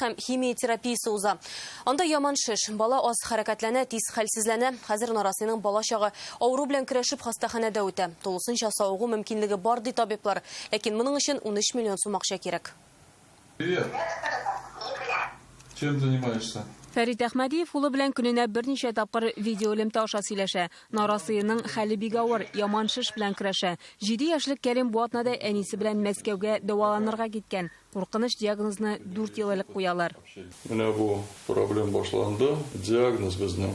һәм химия терапиясе уза. Анда яман шеш, бала аз хәрәкәтләнә, тиз хәлсезләнә. Хәзер нарасының бала чагы авыру белән көрәшеп хастаханәдә үтә. Тулысынча сауыгу мөмкинлеге бар ди табиблар, ләкин моның өчен 13 миллион сум акча кирәк. Привет. Чем занимаешься? Фәрит Әхмәдиев улы белән көненә берничә тапкыр видеолемтә аша сөйләшә. Нарасыйның хәле бик авыр, яман шеш белән көрәшә. 7 яшьлек Кәрим бу атнада әнисе белән Мәскәүгә дәваланырга киткән. Куркыныч диагнозны 4 ел элек куялар. Менә бу проблем башланды. Диагноз безнең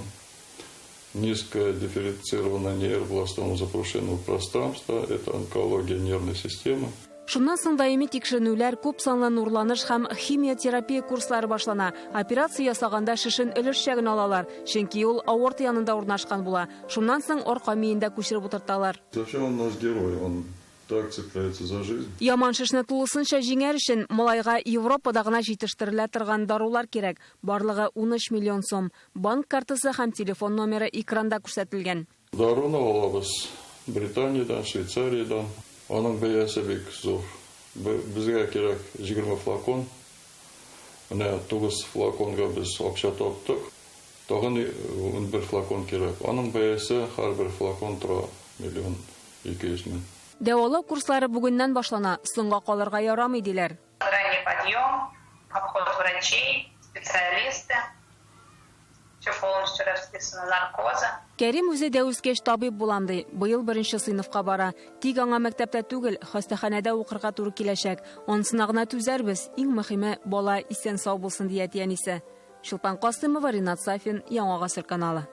низкое дифференцированное нейробластoma запрушенного пространства, это онкология нервной системы. Шуннан соң даими тикшеренүләр, күп санлы нурланыш һәм химия терапия курслары башлана. Операция ясаганда шешен өлешчәген алалар, чөнки ул аорта янында урнашкан була. Шуннан соң арка миендә күчереп утырталар. Вообще он наш герой, он так цепляется за жизнь. Яман шешне тулысынча җиңәр өчен малайга Европада гына җитештерелә торган дарулар кирәк. Барлыгы 13 миллион сум. Банк картасы һәм телефон номеры экранда күрсәтелгән. Даруны алабыз Британиядан, Швейцариядан. Аның бәясе бик зур. Безгә кирәк 20 флакон. Менә 9 флаконга без акча таптык. Тагын 11 флакон кирәк. Аның бәясе һәрбер флакон тора 1 200 000. Дәвалау курслары бүгеннән башлана. Соңга калырга ярамый диләр. Ранний подъем, обход врачей, специалисты. Все полностью расписано наркоза. Кәрим үзе дә үскәч табиб буланды. Быел 1нче сыйныфка бара. Тик аңа мәктәптә түгел, хастаханәдә укырга туры киләчәк. Онысына гына түзәрбез. Иң мөһиме бала исән сау булсын дия әнисе. Шулпан Касымова, Ринат Сафин, Яңа Гасыр каналы.